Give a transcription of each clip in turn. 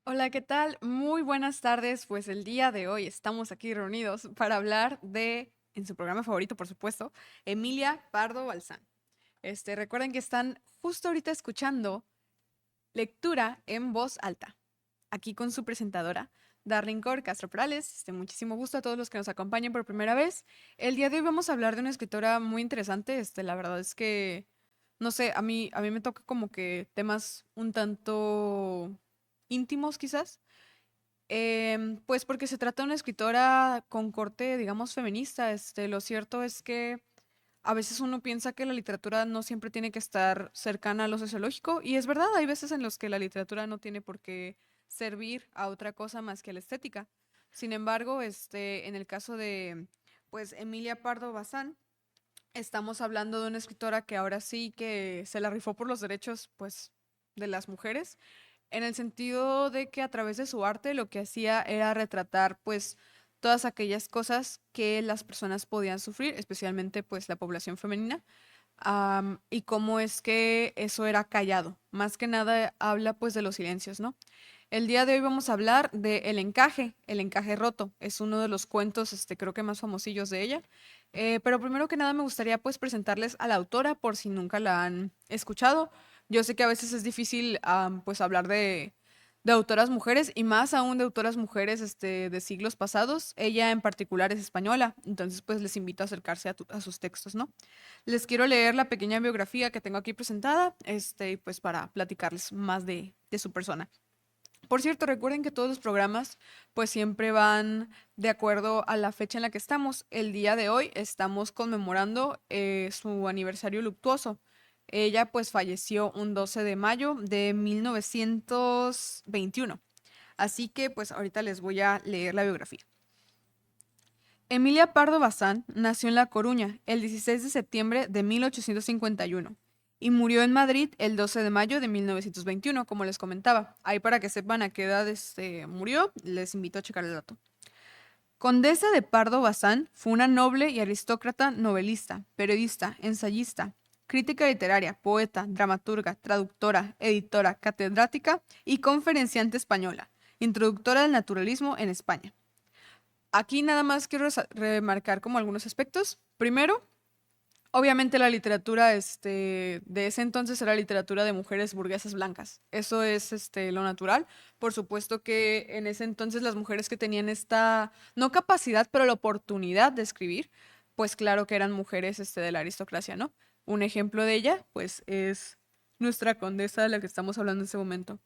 Hola, ¿qué tal? Muy buenas tardes. Pues el día de hoy estamos aquí reunidos para hablar de, en su programa favorito, por supuesto, Emilia Pardo Balzán. Recuerden que están justo ahorita escuchando lectura en voz alta, aquí con su presentadora, Darlene Cor Castro Perales. Muchísimo gusto a todos los que nos acompañan por primera vez. El día de hoy vamos a hablar de una escritora muy interesante. La verdad es que, no sé, a mí me toca como que temas un tanto íntimos quizás. Pues porque se trata de una escritora con corte, digamos, feminista. Lo cierto es que a veces uno piensa que la literatura no siempre tiene que estar cercana a lo sociológico, y es verdad, hay veces en los que la literatura no tiene por qué servir a otra cosa más que a la estética. Sin embargo, en el caso de, pues, Emilia Pardo Bazán, estamos hablando de una escritora que ahora sí que se la rifó por los derechos, pues, de las mujeres, en el sentido de que a través de su arte lo que hacía era retratar, pues, todas aquellas cosas que las personas podían sufrir, especialmente, pues, la población femenina, y cómo es que eso era callado. Más que nada habla, pues, de los silencios, ¿no? El día de hoy vamos a hablar de El encaje roto. Es uno de los cuentos, creo que más famosillos de ella. Pero primero que nada me gustaría pues presentarles a la autora por si nunca la han escuchado. Yo sé que a veces es difícil pues hablar de autoras mujeres, y más aún de autoras mujeres de siglos pasados. Ella en particular es española, entonces pues les invito a acercarse a sus textos, ¿no? Les quiero leer la pequeña biografía que tengo aquí presentada, pues para platicarles más de su persona. Por cierto, recuerden que todos los programas pues siempre van de acuerdo a la fecha en la que estamos. El día de hoy estamos conmemorando su aniversario luctuoso. Ella pues falleció un 12 de mayo de 1921. Así que pues ahorita les voy a leer la biografía. Emilia Pardo Bazán nació en La Coruña el 16 de septiembre de 1851 y murió en Madrid el 12 de mayo de 1921, como les comentaba. Ahí para que sepan a qué edad murió, les invito a checar el dato. Condesa de Pardo Bazán fue una noble y aristócrata novelista, periodista, ensayista, crítica literaria, poeta, dramaturga, traductora, editora, catedrática y conferenciante española, introductora del naturalismo en España. Aquí nada más quiero remarcar como algunos aspectos. Primero, obviamente la literatura de ese entonces era literatura de mujeres burguesas blancas. Eso es lo natural. Por supuesto que en ese entonces las mujeres que tenían esta, no capacidad, pero la oportunidad de escribir, pues claro que eran mujeres de la aristocracia, ¿no? Un ejemplo de ella, pues es nuestra condesa de la que estamos hablando en este momento.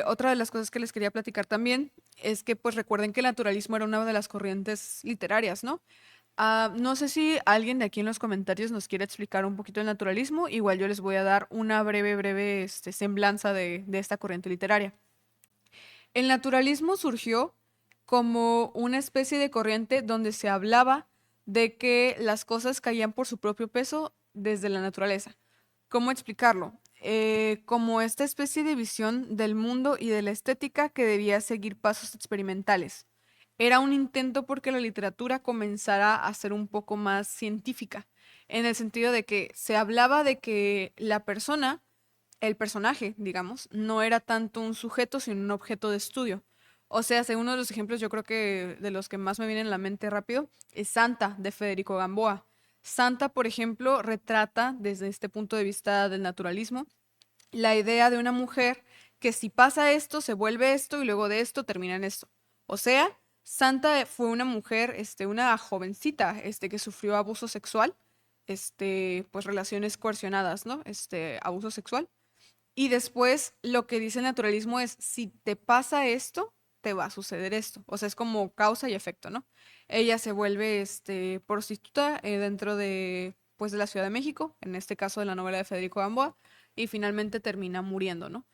Otra de las cosas que les quería platicar también es que pues recuerden que el naturalismo era una de las corrientes literarias, ¿no? No sé si alguien de aquí en los comentarios nos quiere explicar un poquito el naturalismo. Igual yo les voy a dar una breve semblanza de esta corriente literaria. El naturalismo surgió como una especie de corriente donde se hablaba de que las cosas caían por su propio peso desde la naturaleza. ¿Cómo explicarlo? Como esta especie de visión del mundo y de la estética que debía seguir pasos experimentales. Era un intento porque la literatura comenzara a ser un poco más científica, en el sentido de que se hablaba de que la persona, el personaje, digamos, no era tanto un sujeto, sino un objeto de estudio. O sea, según uno de los ejemplos, yo creo que de los que más me vienen a la mente rápido, es Santa, de Federico Gamboa. Santa, por ejemplo, retrata desde este punto de vista del naturalismo la idea de una mujer que si pasa esto, se vuelve esto y luego de esto termina en esto. O sea, Santa fue una mujer, una jovencita, que sufrió abuso sexual, pues relaciones coercionadas, ¿no? Abuso sexual. Y después lo que dice el naturalismo es, si te pasa esto, te va a suceder esto. O sea, es como causa y efecto, ¿no? Ella se vuelve prostituta dentro de, pues, de la Ciudad de México, en este caso de la novela de Federico Gamboa, y finalmente termina muriendo, ¿no?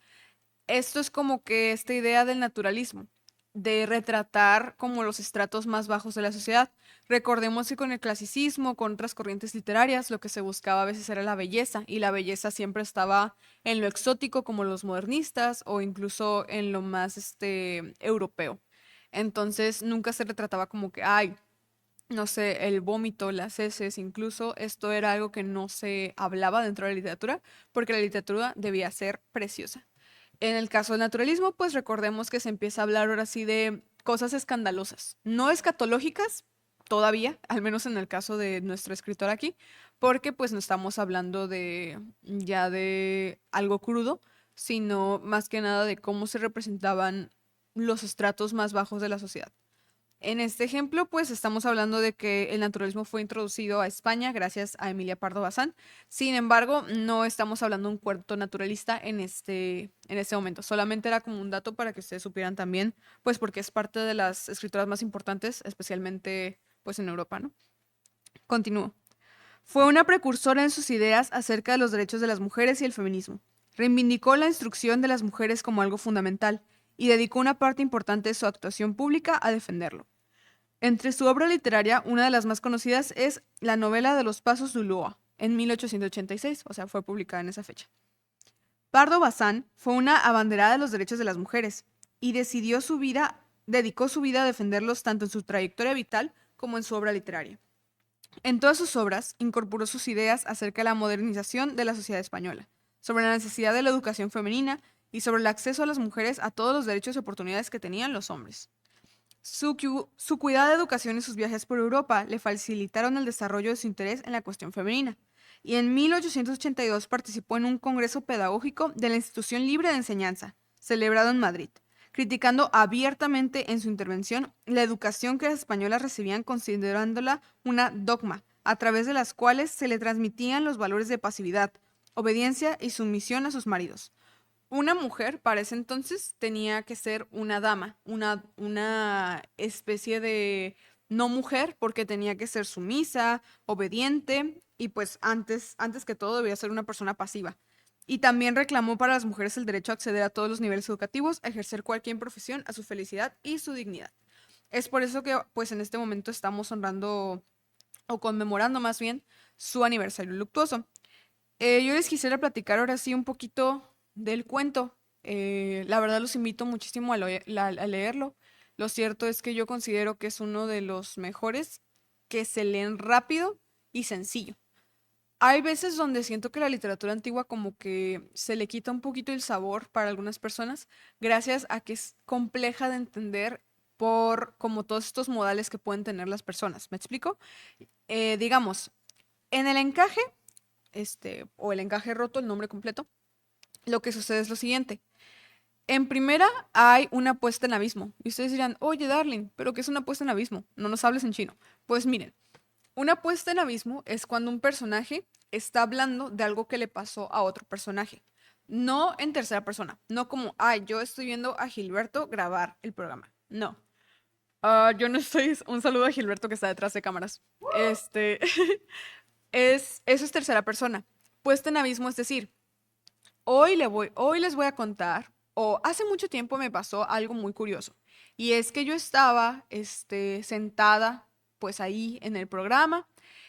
Esto es como que esta idea del naturalismo, de retratar como los estratos más bajos de la sociedad. Recordemos que con el clasicismo, con otras corrientes literarias, lo que se buscaba a veces era la belleza, y la belleza siempre estaba en lo exótico como los modernistas o incluso en lo más europeo. Entonces nunca se retrataba como que, ay, no sé, el vómito, las heces, incluso esto era algo que no se hablaba dentro de la literatura, porque la literatura debía ser preciosa. En el caso del naturalismo, pues recordemos que se empieza a hablar ahora sí de cosas escandalosas, no escatológicas todavía, al menos en el caso de nuestro escritor aquí, porque pues no estamos hablando de ya de algo crudo, sino más que nada de cómo se representaban los estratos más bajos de la sociedad. En este ejemplo, pues estamos hablando de que el naturalismo fue introducido a España gracias a Emilia Pardo Bazán. Sin embargo, no estamos hablando de un cuento naturalista en este momento. Solamente era como un dato para que ustedes supieran también, pues porque es parte de las escritoras más importantes, especialmente pues en Europa, ¿no? Continúo. Fue una precursora en sus ideas acerca de los derechos de las mujeres y el feminismo. Reivindicó la instrucción de las mujeres como algo fundamental y dedicó una parte importante de su actuación pública a defenderlo. Entre su obra literaria, una de las más conocidas es la novela de los Pasos de Ulloa, en 1886, o sea, fue publicada en esa fecha. Pardo Bazán fue una abanderada de los derechos de las mujeres y dedicó su vida a defenderlos tanto en su trayectoria vital como en su obra literaria. En todas sus obras incorporó sus ideas acerca de la modernización de la sociedad española, sobre la necesidad de la educación femenina y sobre el acceso a las mujeres a todos los derechos y oportunidades que tenían los hombres. Su cuidada educación y sus viajes por Europa le facilitaron el desarrollo de su interés en la cuestión femenina, y en 1882 participó en un congreso pedagógico de la Institución Libre de Enseñanza, celebrado en Madrid, criticando abiertamente en su intervención la educación que las españolas recibían considerándola una dogma, a través de las cuales se le transmitían los valores de pasividad, obediencia y sumisión a sus maridos. Una mujer para ese entonces tenía que ser una dama, una especie de no mujer, porque tenía que ser sumisa, obediente y pues antes que todo debía ser una persona pasiva. Y también reclamó para las mujeres el derecho a acceder a todos los niveles educativos, a ejercer cualquier profesión, a su felicidad y su dignidad. Es por eso que pues en este momento estamos honrando o conmemorando más bien su aniversario luctuoso. Yo les quisiera platicar ahora sí un poquito del cuento. La verdad los invito muchísimo a leerlo. Lo cierto es que yo considero que es uno de los mejores que se leen rápido y sencillo. Hay veces donde siento que la literatura antigua como que se le quita un poquito el sabor para algunas personas, gracias a que es compleja de entender por como todos estos modales que pueden tener las personas. ¿Me explico? Digamos, en el encaje o el encaje roto, el nombre completo, lo que sucede es lo siguiente. En primera hay una puesta en abismo. Y ustedes dirán, oye, Darling, ¿pero qué es una puesta en abismo? No nos hables en chino. Pues miren, una puesta en abismo es cuando un personaje está hablando de algo que le pasó a otro personaje. No en tercera persona. No como, ay, yo estoy viendo a Gilberto grabar el programa. No. Yo no estoy. Un saludo a Gilberto que está detrás de cámaras. Este. Eso es tercera persona. Puesta en abismo, es decir, hoy les voy a contar, o hace mucho tiempo me pasó algo muy curioso, y es que yo estaba, sentada, pues ahí en el programa,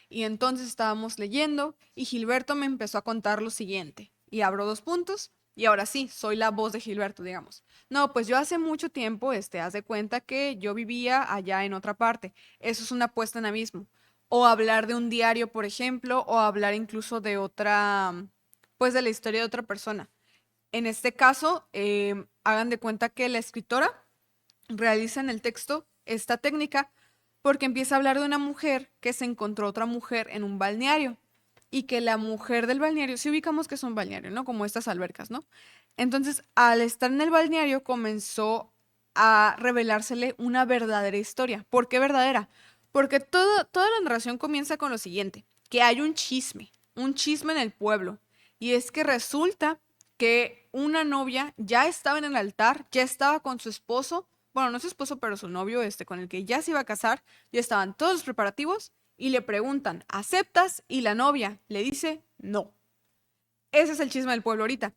y entonces estábamos leyendo, y Gilberto me empezó a contar lo siguiente, y abro dos puntos, y ahora sí, soy la voz de Gilberto, digamos. No, pues yo hace mucho tiempo, haz de cuenta que yo vivía allá en otra parte. Eso es una puesta en abismo. O hablar de un diario, por ejemplo, o hablar incluso de otra, pues de la historia de otra persona. En este caso, hagan de cuenta que la escritora realiza en el texto esta técnica porque empieza a hablar de una mujer que se encontró otra mujer en un balneario y que la mujer del balneario, si ubicamos que es un balneario, ¿no? Como estas albercas, ¿no? Entonces, al estar en el balneario, comenzó a revelársele una verdadera historia. ¿Por qué verdadera? Porque toda la narración comienza con lo siguiente, que hay un chisme en el pueblo. Y es que resulta que una novia ya estaba en el altar, ya estaba con su esposo, bueno, no su esposo, pero su novio, con el que ya se iba a casar, ya estaban todos los preparativos y le preguntan, ¿aceptas? Y la novia le dice, no. Ese es el chisme del pueblo ahorita.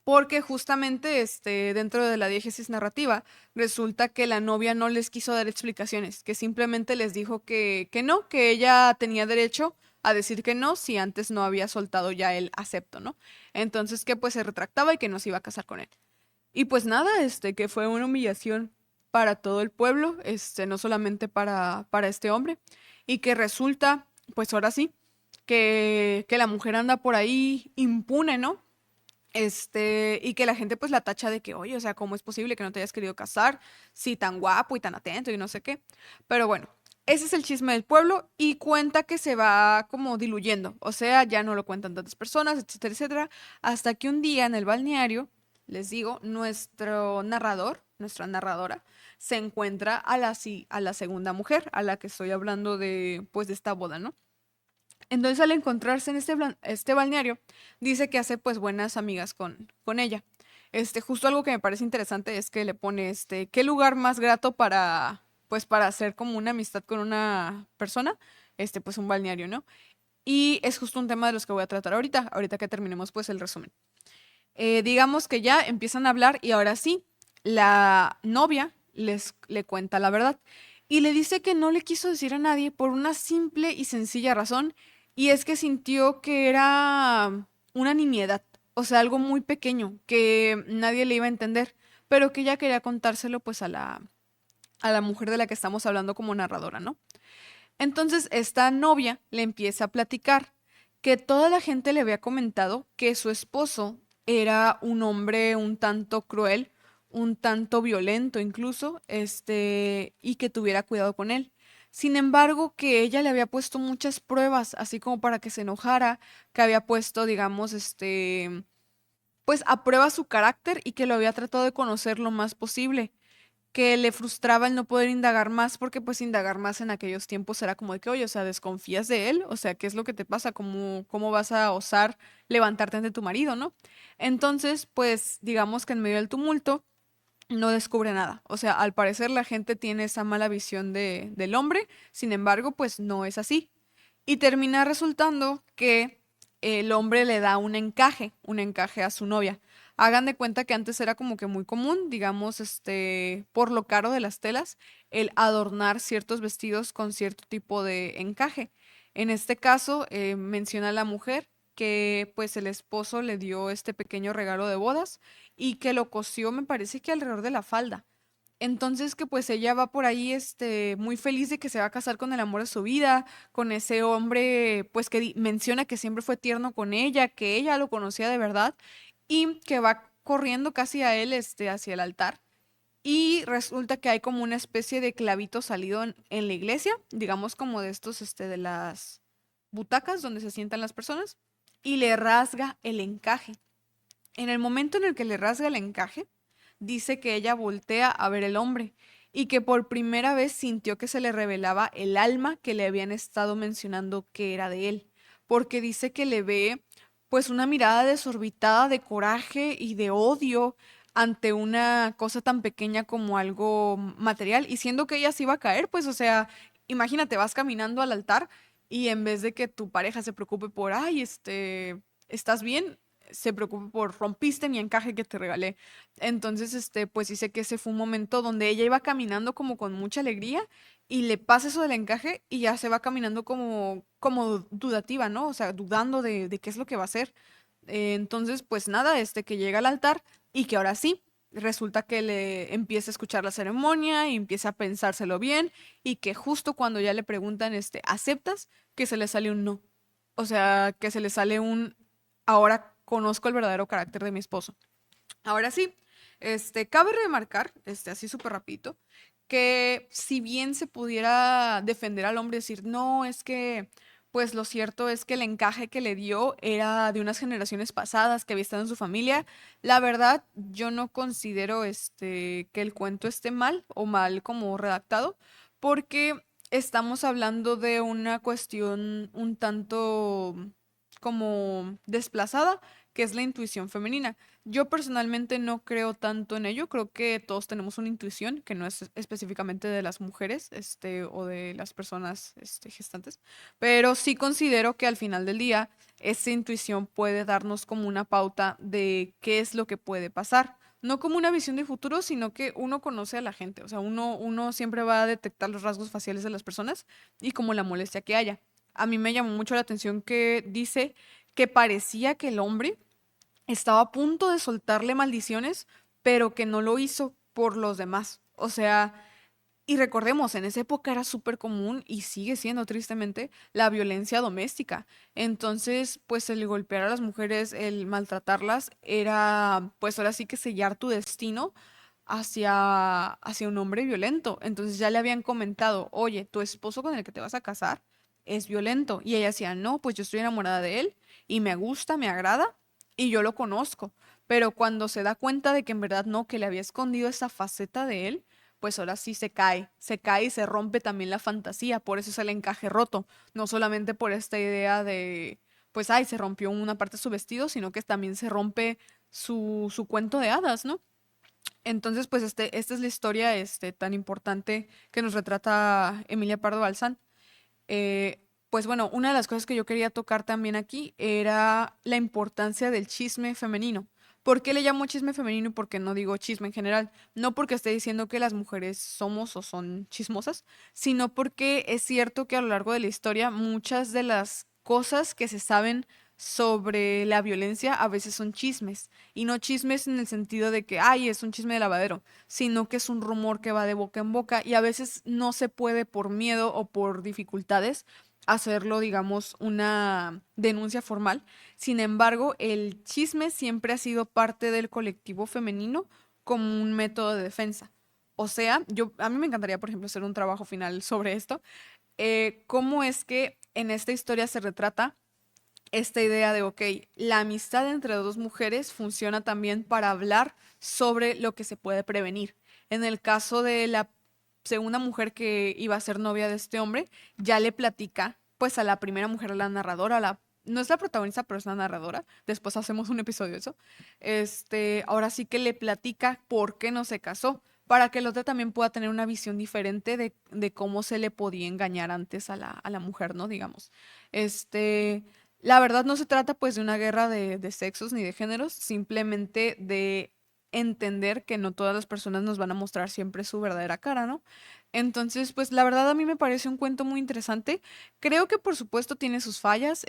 Porque justamente dentro de la diégesis narrativa resulta que la novia no les quiso dar explicaciones, que simplemente les dijo que no, que ella tenía derecho a decir que no si antes no había soltado ya el acepto, ¿no? Entonces que pues se retractaba y que no se iba a casar con él. Y pues nada, que fue una humillación para todo el pueblo, no solamente para este hombre, y que resulta, pues ahora sí, que la mujer anda por ahí impune, ¿no? y que la gente pues la tacha de que, oye, o sea, ¿cómo es posible que no te hayas querido casar? Si tan guapo y tan atento y no sé qué. Pero bueno, ese es el chisme del pueblo y cuenta que se va como diluyendo. O sea, ya no lo cuentan tantas personas, etcétera, etcétera. Hasta que un día en el balneario, les digo, nuestro narrador, nuestra narradora, se encuentra a la segunda mujer, a la que estoy hablando de, pues, de esta boda, ¿no? Entonces al encontrarse en este balneario, dice que hace pues buenas amigas con ella. Justo algo que me parece interesante es que le pone ¿qué lugar más grato pues para hacer como una amistad con una persona? Pues un balneario, ¿no? Y es justo un tema de los que voy a tratar ahorita que terminemos pues el resumen. Digamos que ya empiezan a hablar y ahora sí, la novia le cuenta la verdad y le dice que no le quiso decir a nadie por una simple y sencilla razón y es que sintió que era una nimiedad, o sea, algo muy pequeño que nadie le iba a entender, pero que ella quería contárselo pues a la mujer de la que estamos hablando como narradora, ¿no? Entonces esta novia le empieza a platicar que toda la gente le había comentado que su esposo era un hombre un tanto cruel, un tanto violento incluso, y que tuviera cuidado con él. Sin embargo, que ella le había puesto muchas pruebas, así como para que se enojara, que había puesto, digamos, pues a prueba su carácter y que lo había tratado de conocer lo más posible que le frustraba el no poder indagar más, porque pues indagar más en aquellos tiempos era como de que, oye, o sea, desconfías de él, o sea, ¿qué es lo que te pasa? ¿Cómo vas a osar levantarte ante tu marido, ¿no? Entonces, pues digamos que en medio del tumulto no descubre nada. O sea, al parecer la gente tiene esa mala visión del hombre, sin embargo, pues no es así. Y termina resultando que el hombre le da un encaje a su novia. Hagan de cuenta que antes era como que muy común, digamos, por lo caro de las telas, el adornar ciertos vestidos con cierto tipo de encaje. En este caso, menciona la mujer que pues el esposo le dio este pequeño regalo de bodas y que lo cosió, me parece que alrededor de la falda. Entonces que pues ella va por ahí, muy feliz de que se va a casar con el amor de su vida, con ese hombre, pues que menciona que siempre fue tierno con ella, que ella lo conocía de verdad y que va corriendo casi a él, hacia el altar. Y resulta que hay como una especie de clavito salido en la iglesia, digamos como de estos, de las butacas donde se sientan las personas, y le rasga el encaje. En el momento en el que le rasga el encaje, dice que ella voltea a ver el hombre y que por primera vez sintió que se le revelaba el alma que le habían estado mencionando que era de él, porque dice que le ve pues una mirada desorbitada de coraje y de odio ante una cosa tan pequeña como algo material y siendo que ella se iba a caer, pues o sea, imagínate, vas caminando al altar y en vez de que tu pareja se preocupe por, ay, ¿estás bien? Se preocupa por rompiste mi encaje que te regalé. Entonces, pues dice que ese fue un momento donde ella iba caminando como con mucha alegría y le pasa eso del encaje y ya se va caminando como dudativa, ¿no? O sea, dudando de qué es lo que va a hacer. Entonces, pues nada, que llega al altar y que ahora sí, resulta que le empieza a escuchar la ceremonia y empieza a pensárselo bien y que justo cuando ya le preguntan, ¿aceptas? Que se le sale un no. O sea, que se le sale un ahora conozco el verdadero carácter de mi esposo. Ahora sí, cabe remarcar, así súper rapidito, que si bien se pudiera defender al hombre y decir, no, es que, pues lo cierto es que el encaje que le dio era de unas generaciones pasadas que había estado en su familia, la verdad, yo no considero que el cuento esté mal o mal como redactado, porque estamos hablando de una cuestión un tanto como desplazada, que es la intuición femenina. Yo personalmente no creo tanto en ello, creo que todos tenemos una intuición que no es específicamente de las mujeres, o de las personas, gestantes, pero sí considero que al final del día esa intuición puede darnos como una pauta de qué es lo que puede pasar. No como una visión de futuro, sino que uno conoce a la gente, o sea, uno siempre va a detectar los rasgos faciales de las personas y como la molestia que haya. A mí me llamó mucho la atención que dice que parecía que el hombre estaba a punto de soltarle maldiciones, pero que no lo hizo por los demás. O sea, Y recordemos, en esa época era súper común y sigue siendo tristemente la violencia doméstica. Entonces, pues el golpear a las mujeres, el maltratarlas, era pues ahora sí que sellar tu destino hacia un hombre violento. Entonces ya le habían comentado, oye, tu esposo con el que te vas a casar es violento. Y ella decía, no, pues yo estoy enamorada de él y me gusta, me agrada y yo lo conozco. Pero cuando se da cuenta de que en verdad no, que le había escondido esa faceta de él, pues ahora sí se cae y se rompe también la fantasía, por eso es el encaje roto, no solamente por esta idea de, pues, ay, se rompió una parte de su vestido, sino que también se rompe su cuento de hadas, ¿no? Entonces, pues, esta es la historia, tan importante que nos retrata Emilia Pardo Balsán. Eh, pues bueno, una de las cosas que yo quería tocar también aquí era la importancia del chisme femenino. ¿Por qué le llamo chisme femenino y por qué no digo chisme en general? No porque esté diciendo que las mujeres somos o son chismosas, sino porque es cierto que a lo largo de la historia muchas de las cosas que se saben sobre la violencia a veces son chismes. Y no chismes en el sentido de que, ay, es un chisme de lavadero, sino que es un rumor que va de boca en boca y a veces no se puede por miedo o por dificultades hacerlo, digamos, una denuncia formal. Sin embargo, el chisme siempre ha sido parte del colectivo femenino como un método de defensa. O sea, a mí me encantaría, por ejemplo, hacer un trabajo final sobre esto. ¿Cómo es que en esta historia se retrata esta idea de, ok, la amistad entre dos mujeres funciona también para hablar sobre lo que se puede prevenir? En el caso de la segunda mujer que iba a ser novia de este hombre, ya le platica, pues a la primera mujer, a la narradora, no es la protagonista, pero es la narradora. Después hacemos un episodio de eso. Ahora sí que le platica por qué no se casó, para que el otro también pueda tener una visión diferente de cómo se le podía engañar antes a la mujer, ¿no? Digamos. Este, la verdad no se trata pues de una guerra de sexos ni de géneros, simplemente de entender que no todas las personas nos van a mostrar siempre su verdadera cara, ¿no? Entonces, pues la verdad a mí me parece un cuento muy interesante. Creo que por supuesto tiene sus fallas,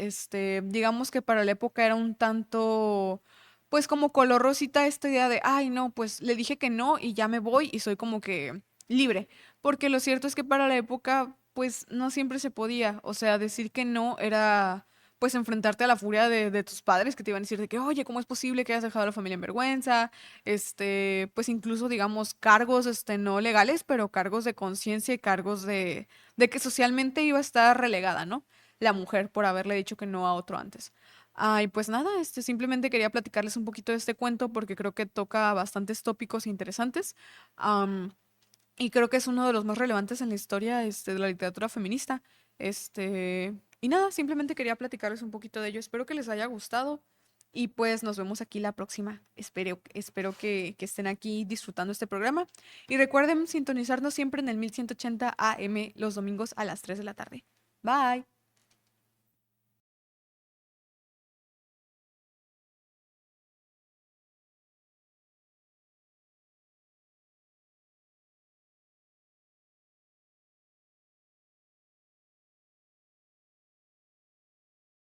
digamos que para la época era un tanto, pues como color rosita esta idea de, ay no, pues le dije que no y ya me voy y soy como que libre, porque lo cierto es que para la época pues no siempre se podía, o sea, decir que no era pues enfrentarte a la furia de tus padres que te iban a decir de que, oye, ¿cómo es posible que hayas dejado a la familia en vergüenza? Pues incluso, digamos, cargos, no legales, pero cargos de conciencia y cargos de que socialmente iba a estar relegada, ¿no? La mujer por haberle dicho que no a otro antes. Ay, pues nada, simplemente quería platicarles un poquito de este cuento porque creo que toca bastantes tópicos interesantes. am, y creo que es uno de los más relevantes en la historia, de la literatura feminista. Y nada, simplemente quería platicarles un poquito de ello. Espero que les haya gustado. Y pues nos vemos aquí la próxima. Espero que estén aquí disfrutando este programa. Y recuerden sintonizarnos siempre en el 1180 AM los domingos a las 3 de la tarde. Bye.